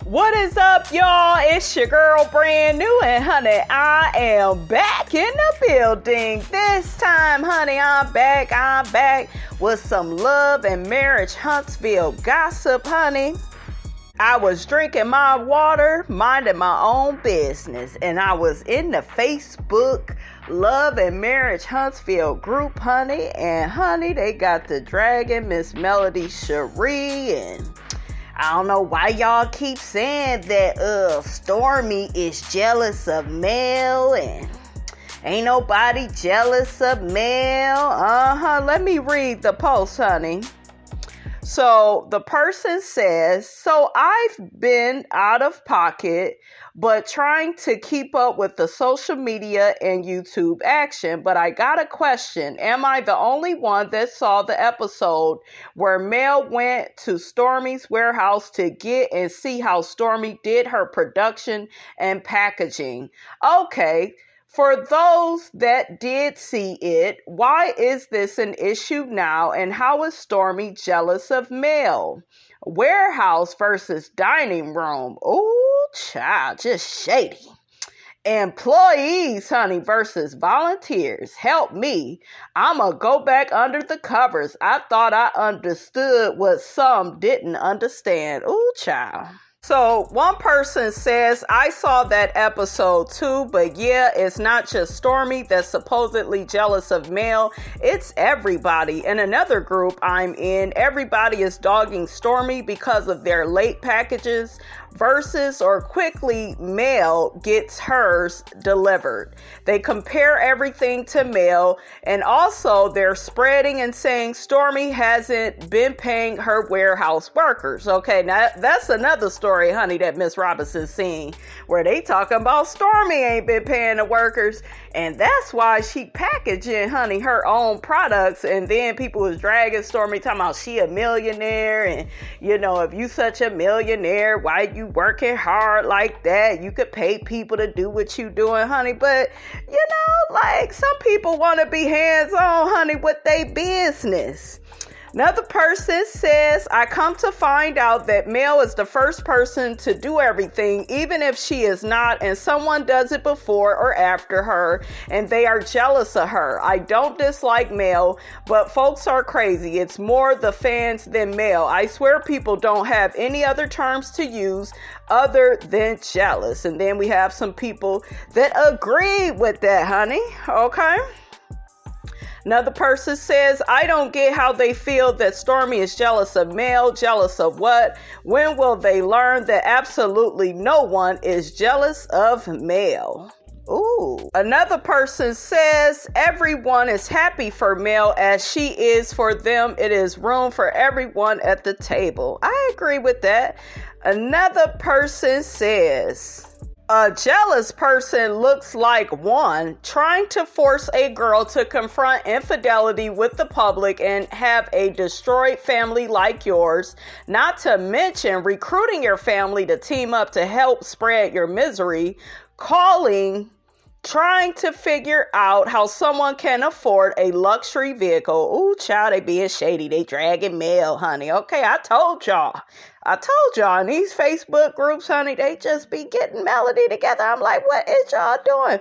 What is up, y'all? It's your girl, brand new, and honey, I am back in the building. This time, honey, I'm back with some love and marriage Huntsville gossip, honey. I was drinking my water, minding my own business, and I was in the Facebook Love and Marriage Huntsville group, honey, and honey, they got the dragon, Miss Melody Cherie, and I don't know why y'all keep saying that STORMI is jealous of Mel, and ain't nobody jealous of Mel. Let me read the post, honey. So the person says, so I've been out of pocket, but trying to keep up with the social media and YouTube action. But I got a question. Am I the only one that saw the episode where Mel went to STORMI's warehouse to get and see how STORMI did her production and packaging? Okay. For those that did see it, why is this an issue now, and how is STORMI jealous of Mel? Warehouse versus dining room. Ooh, child, just shady. Employees, honey, versus volunteers. Help me. I'ma go back under the covers. I thought I understood what some didn't understand. Ooh, child. So one person says, I saw that episode too, but yeah, it's not just STORMI that's supposedly jealous of Mel. It's everybody. In another group I'm in, everybody is dogging STORMI because of their late packages versus or quickly Mel gets hers delivered. They compare everything to Mel, and also they're spreading and saying STORMI hasn't been paying her warehouse workers. Okay, now that's another story, honey, that Miss Robinson's seen, where they talking about STORMI ain't been paying the workers, and that's why she packaging, honey, her own products, and then people was dragging STORMI, talking about she a millionaire, and you know, if you such a millionaire, why you working hard like that? You could pay people to do what you doing, honey. But you know, like, some people want to be hands-on, honey, with their business. Another person says, I come to find out that Mel is the first person to do everything, even if she is not, and someone does it before or after her, and they are jealous of her. I don't dislike Mel, but folks are crazy. It's more the fans than Mel. I swear people don't have any other terms to use other than jealous. And then we have some people that agree with that, honey. Okay. Another person says, I don't get how they feel that STORMI is jealous of Mel. Jealous of what? When will they learn that absolutely no one is jealous of Mel? Ooh. Another person says, everyone is happy for Mel as she is for them. It is room for everyone at the table. I agree with that. Another person says, a jealous person looks like one trying to force a girl to confront infidelity with the public and have a destroyed family like yours, not to mention recruiting your family to team up to help spread your misery, trying to figure out how someone can afford a luxury vehicle. Ooh, child, they being shady. They dragging Mel, honey. Okay, I told y'all in these Facebook groups, honey, they just be getting Melody together. I'm like, what is y'all doing?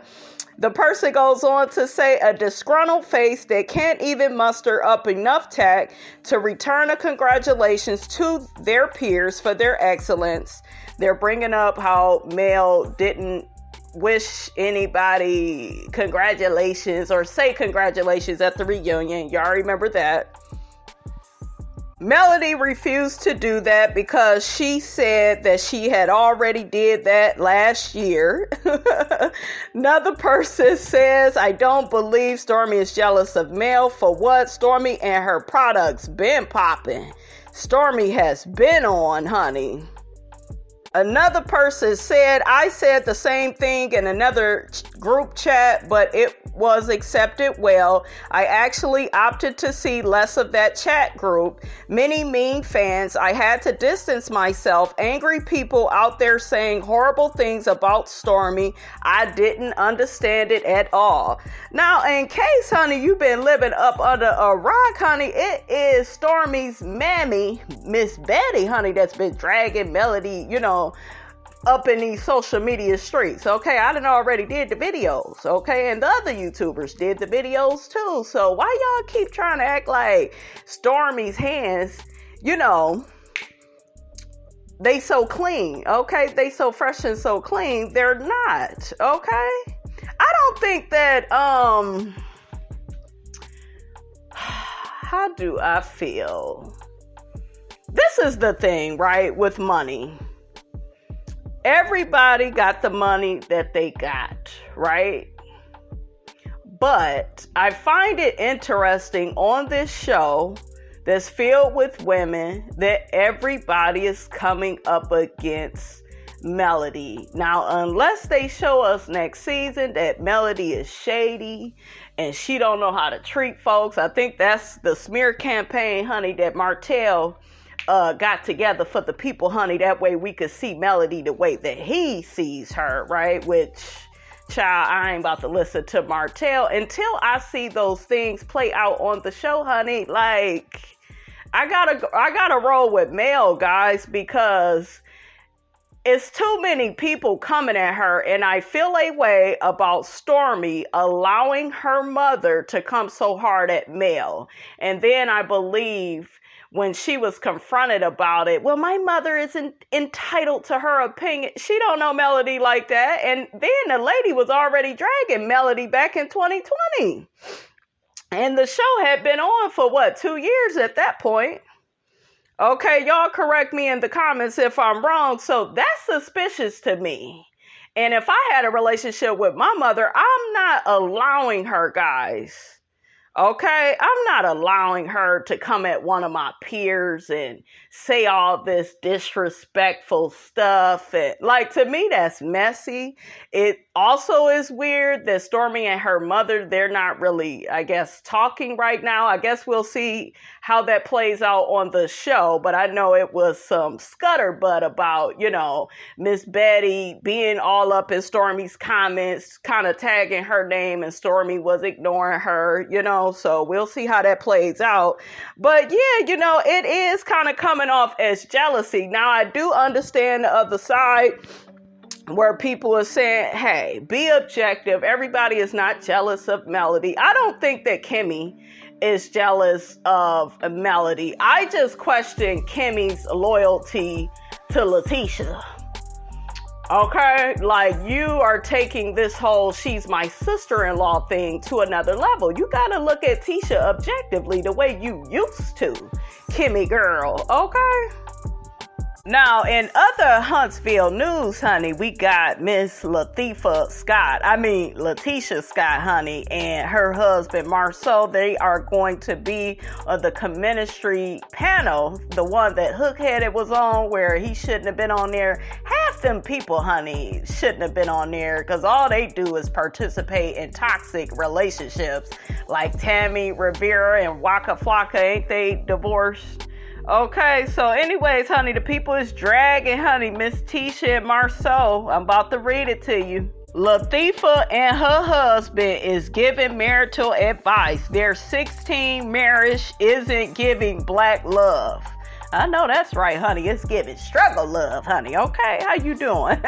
The person goes on to say, a disgruntled face that can't even muster up enough tact to return a congratulations to their peers for their excellence. They're bringing up how Mel didn't wish anybody congratulations or say congratulations at the reunion. Y'all remember that. Melody refused to do that because she said that she had already did that last year. Another person says, I don't believe STORMI is jealous of Mel. For what? STORMI and her products been popping. STORMI has been on, honey. Another person said, I said the same thing in another group chat, but it was accepted well. I actually opted to see less of that chat group. Many mean fans. I had to distance myself. Angry people out there saying horrible things about STORMI. I didn't understand it at all. Now, in case, honey, you've been living up under a rock, honey, it is STORMI's mammy, Miss Betty, honey, that's been dragging Melody, up in these social media streets. Okay, I done already did the videos. Okay, and the other YouTubers did the videos too. So why y'all keep trying to act like STORMI's hands, they so clean? Okay, they so fresh and so clean. They're not. Okay, I don't think that how do I feel? This is the thing, right, with money. Everybody got the money that they got, right? But I find it interesting on this show that's filled with women that everybody is coming up against Melody. Now, unless they show us next season that Melody is shady and she don't know how to treat folks, I think that's the smear campaign, honey, that Martell got together for the people, honey. That way we could see Melody the way that he sees her, right? Which, child, I ain't about to listen to Martell until I see those things play out on the show, honey. Like, I gotta roll with Mel, guys, because it's too many people coming at her, and I feel a way about STORMI allowing her mother to come so hard at Mel. And then I believe when she was confronted about it, well, my mother isn't entitled to her opinion. She don't know Melody like that. And then the lady was already dragging Melody back in 2020. And the show had been on for 2 years at that point. Okay, y'all correct me in the comments if I'm wrong. So that's suspicious to me. And if I had a relationship with my mother, I'm not allowing her, guys. Okay, I'm not allowing her to come at one of my peers and say all this disrespectful stuff. And, like, to me, that's messy. It also is weird that STORMI and her mother, they're not really, I guess, talking right now. I guess we'll see how that plays out on the show. But I know it was some scutterbutt about, Miss Betty being all up in STORMI's comments, kind of tagging her name, and STORMI was ignoring her, So we'll see how that plays out. But yeah, it is kind of coming off as jealousy. Now, I do understand the other side where people are saying, hey, be objective. Everybody is not jealous of Melody. I don't think that Kimmy is jealous of Melody. I just question Kimmy's loyalty to Latisha. Okay, like, you are taking this whole she's my sister-in-law thing to another level. You gotta look at TISHA objectively the way you used to, Kimmy girl, okay? Now, in other Huntsville news, honey, we got Miss Latisha Scott, honey, and her husband, Marsau. They are going to be on the CHEMINISTRY panel, the one that Hookheaded was on, where he shouldn't have been on there. Half them people, honey, shouldn't have been on there, because all they do is participate in toxic relationships, like Tammy Rivera and Waka Flocka. Ain't they divorced? Okay, so anyways, honey, the people is dragging, honey, Miss TISHA and Marsau. I'm about to read it to you. Latisha and her husband is giving marital advice. Their 16 marriage isn't giving black love. I know that's right, honey. It's giving struggle love, honey. Okay, how you doing?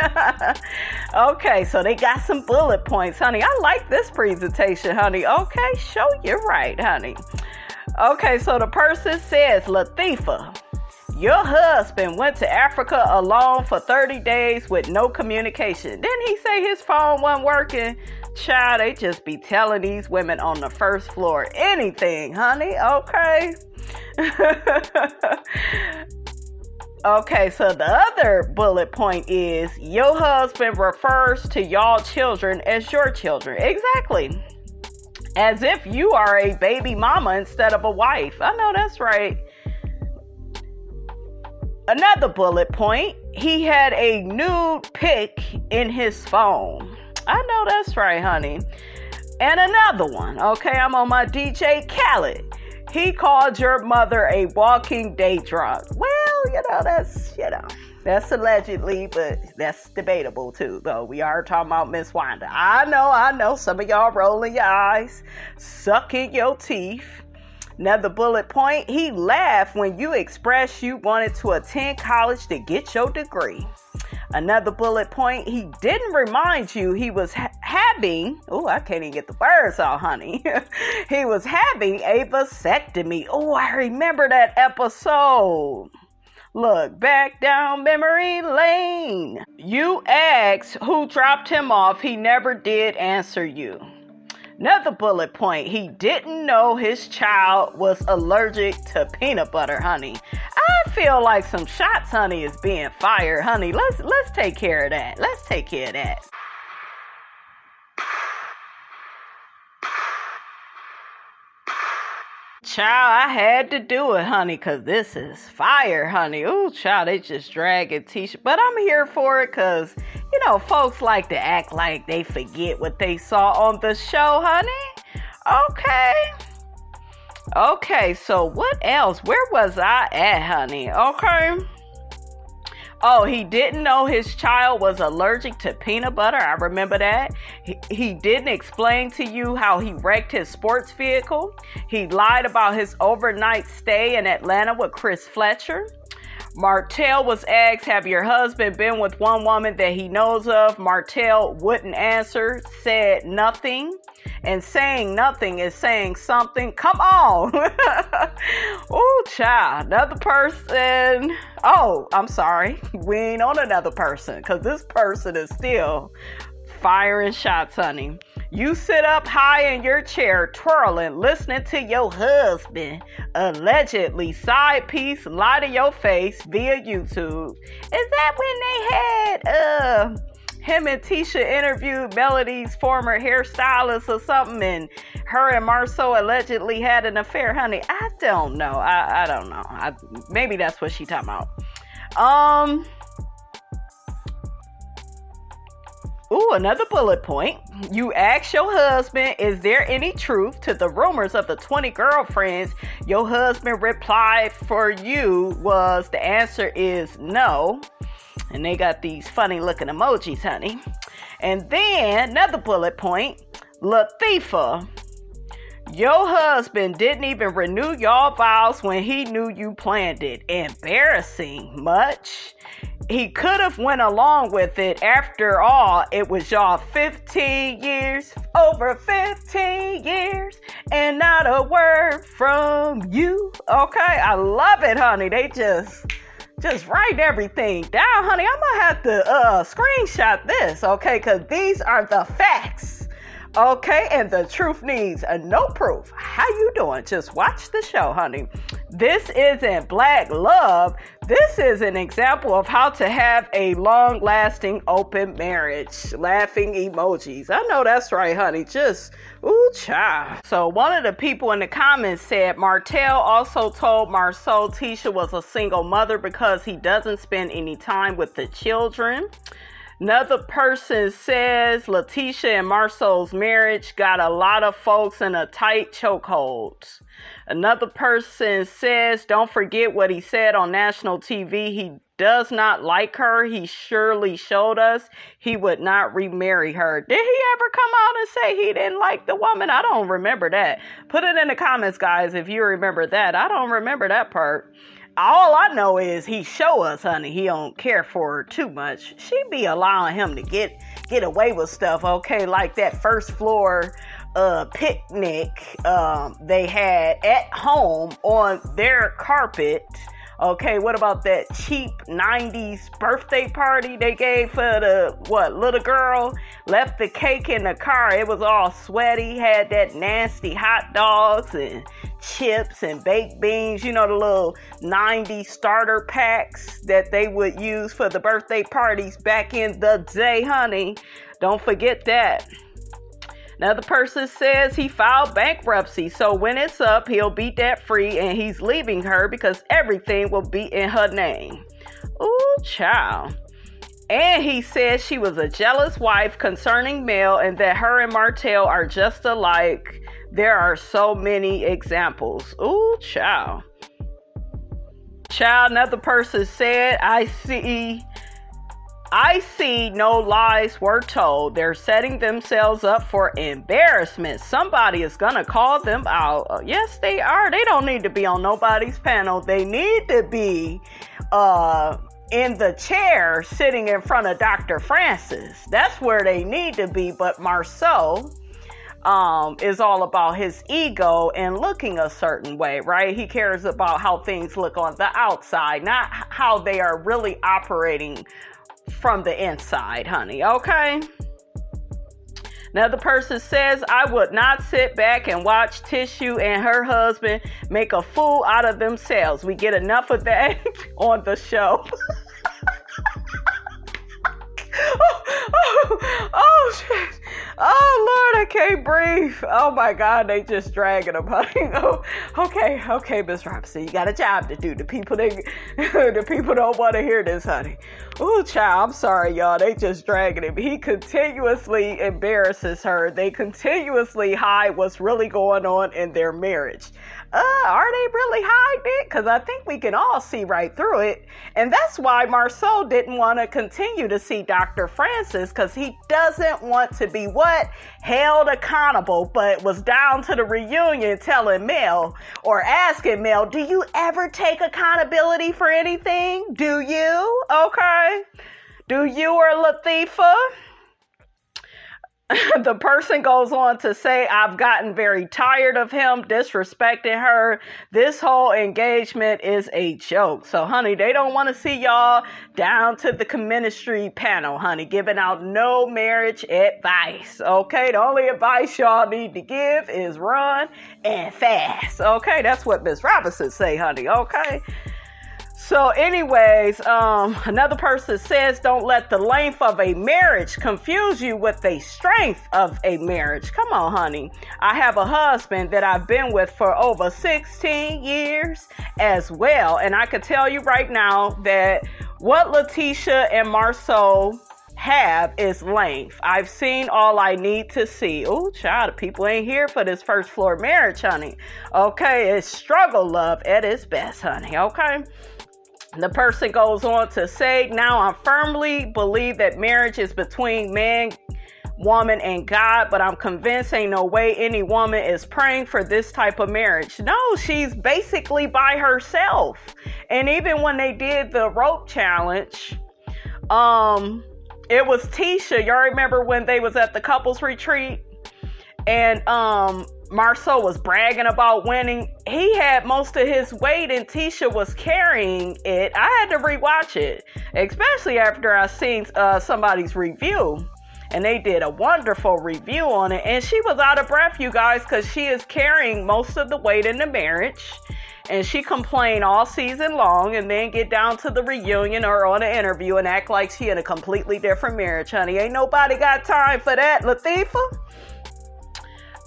Okay, so they got some bullet points, honey. I like this presentation, honey. Okay, show you right, honey. Okay, so the person says, Latisha, your husband went to Africa alone for 30 days with no communication. Didn't he say his phone wasn't working? Child, they just be telling these women on the first floor anything, honey. Okay. Okay, so the other bullet point is, your husband refers to y'all children as your children. Exactly. As if you are a baby mama instead of a wife. I know that's right. Another bullet point, he had a nude pic in his phone. I know that's right, honey. And another one, okay, I'm on my DJ Khaled. He called your mother a walking day drunk. Well, that's allegedly, but that's debatable too, though. We are talking about Miss Wanda. I know, some of y'all rolling your eyes, sucking your teeth. Another bullet point, he laughed when you expressed you wanted to attend college to get your degree. Another bullet point, he didn't remind you he was having, I can't even get the words out, honey. He was having a vasectomy. I remember that episode. Look back down memory lane. You asked who dropped him off. He never did answer you. Another bullet point, he didn't know his child was allergic to peanut butter, honey. I feel like some shots, honey, is being fired, honey. Let's take care of that. Child, I had to do it, honey, because this is fire, honey. Ooh, child, they just dragging TISHA. But I'm here for it because, folks like to act like they forget what they saw on the show, honey. Okay, so what else? Where was I at, honey? Okay. He didn't know his child was allergic to peanut butter. I remember that. He didn't explain to you how he wrecked his sports vehicle. He lied about his overnight stay in Atlanta with Chris Fletcher. Martell was asked, have your husband been with one woman that he knows of? Martell wouldn't answer, said nothing. And saying nothing is saying something. Come on. Ooh, child. Another person. I'm sorry. We ain't on another person because this person is still firing shots, honey. You sit up high in your chair, twirling, listening to your husband allegedly side piece lie to your face via YouTube. Is that when they had him and TISHA interviewed Melody's former hairstylist or something, and her and Marsau allegedly had an affair, honey? I don't know. I don't know. Maybe that's what she talking about. Another bullet point. You asked your husband, is there any truth to the rumors of the 20 girlfriends? Your husband replied for you was, the answer is no. And they got these funny looking emojis, honey. And then another bullet point. Latisha, your husband didn't even renew y'all vows when he knew you planned it. Embarrassing much. He could have went along with it. After all, it was y'all 15 years, over 15 years, and not a word from you. Okay, I love it, honey. They just write everything down, honey. I'm gonna have to screenshot this, okay? Because these are the facts, okay? And the truth needs no proof. How you doing? Just watch the show, honey. This isn't black love. This is an example of how to have a long-lasting open marriage. Laughing emojis. I know that's right, honey. Just, ooh, child. So one of the people in the comments said, Martell also told Marsau TISHA was a single mother because he doesn't spend any time with the children. Another person says Latisha and Marsau's marriage got a lot of folks in a tight chokehold. Another person says, don't forget what he said on national TV. He does not like her. He surely showed us he would not remarry her. Did he ever come out and say he didn't like the woman? I don't remember that. Put it in the comments, guys, if you remember that. I don't remember that part. All I know is he show us, honey, he don't care for her too much. She be allowing him to get away with stuff, okay? Like that first floor picnic they had at home on their carpet. Okay, what about that cheap 90s birthday party they gave for the, little girl? Left the cake in the car. It was all sweaty, had that nasty hot dogs and chips and baked beans. You know, the little 90s starter packs that they would use for the birthday parties back in the day, honey. Don't forget that. Another person says he filed bankruptcy, so when it's up, he'll be debt free and he's leaving her because everything will be in her name. Ooh, child. And he said she was a jealous wife concerning Mel and that her and Martell are just alike. There are so many examples. Ooh, child. Child, another person said, I see no lies were told. They're setting themselves up for embarrassment. Somebody is going to call them out. Yes, they are. They don't need to be on nobody's panel. They need to be in the chair sitting in front of Dr. Francis. That's where they need to be. But Marsau is all about his ego and looking a certain way, right? He cares about how things look on the outside, not how they are really operating from the inside, honey. Okay. Another person says, I would not sit back and watch TISHA and her husband make a fool out of themselves. We get enough of that on the show. Oh, shit. Oh, Lord, I can't breathe. Oh, my God, they just dragging them, honey. Oh, okay, Miss Robinson, you got a job to do. The people don't want to hear this, honey. Oh, child, I'm sorry, y'all. They just dragging him. He continuously embarrasses her. They continuously hide what's really going on in their marriage. Are they really hiding it? Because I think we can all see right through it. And that's why Marsau didn't want to continue to see Dr. Francis, because he doesn't want to be what? Held accountable, but was down to the reunion telling Mel or asking Mel, do you ever take accountability for anything? Do you? Okay. Do you or Latisha? The person goes on to say, I've gotten very tired of him disrespecting her. This whole engagement is a joke. So, honey, they don't want to see y'all down to the CHEMINISTRY panel, honey, giving out no marriage advice. Okay, the only advice y'all need to give is run and fast. Okay, that's what Miss Robinson say, honey. Okay. So anyways, another person says, don't let the length of a marriage confuse you with the strength of a marriage. Come on, honey. I have a husband that I've been with for over 16 years as well. And I can tell you right now that what Latisha and Marsau have is length. I've seen all I need to see. Oh, child, people ain't here for this first floor marriage, honey. Okay, it's struggle love at its best, honey. Okay. The person goes on to say, now I firmly believe that marriage is between man, woman, and God, but I'm convinced ain't no way any woman is praying for this type of marriage. No, she's basically by herself. And even when they did the rope challenge, it was TISHA. Y'all remember when they was at the couples retreat and Marsau was bragging about winning. He had most of his weight and TISHA was carrying it. I had to rewatch it, especially after I seen somebody's review. And they did a wonderful review on it. And she was out of breath, you guys, because she is carrying most of the weight in the marriage. And she complained all season long and then get down to the reunion or on an interview and act like she in a completely different marriage, honey. Ain't nobody got time for that, Latisha.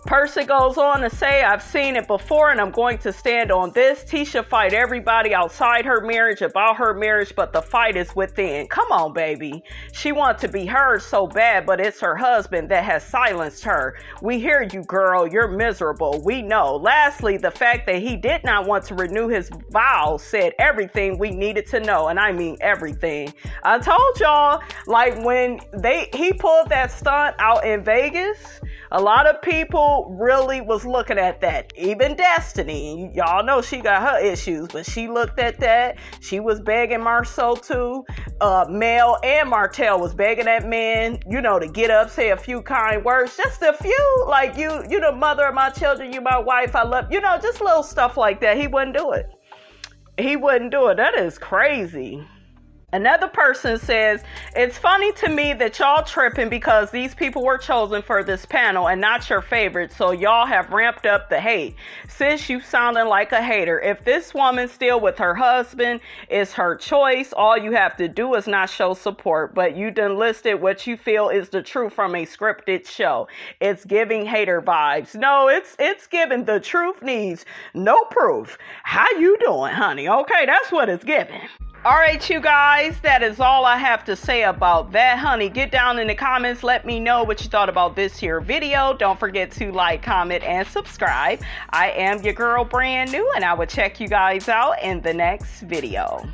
Person goes on to say, I've seen it before and I'm going to stand on this. TISHA fight everybody outside her marriage about her marriage, but the fight is within. Come on, baby. She wants to be heard so bad, but it's her husband that has silenced her. We hear you, girl. You're miserable. We know. Lastly, the fact that he did not want to renew his vows said everything we needed to know. And I mean everything. I told y'all, like when he pulled that stunt out in Vegas, a lot of people really was looking at that. Even Destiny, y'all know she got her issues, but she looked at that. She was begging Marsau too. Mel and Martell was begging that man, to get up, say a few kind words, just a few, like you the mother of my children, you my wife, I love, just little stuff like that. He wouldn't do it. That is crazy. Another person says, it's funny to me that y'all tripping because these people were chosen for this panel and not your favorite, so y'all have ramped up the hate. Sis, you sounding like a hater. If this woman's still with her husband, it's her choice. All you have to do is not show support, but you done listed what you feel is the truth from a scripted show. It's giving hater vibes. No, it's giving the truth needs no proof. How you doing, honey? Okay, that's what it's giving. All right, you guys, that is all I have to say about that, honey. Get down in the comments. Let me know what you thought about this here video. Don't forget to like, comment, and subscribe. I am your girl, brand new, and I will check you guys out in the next video.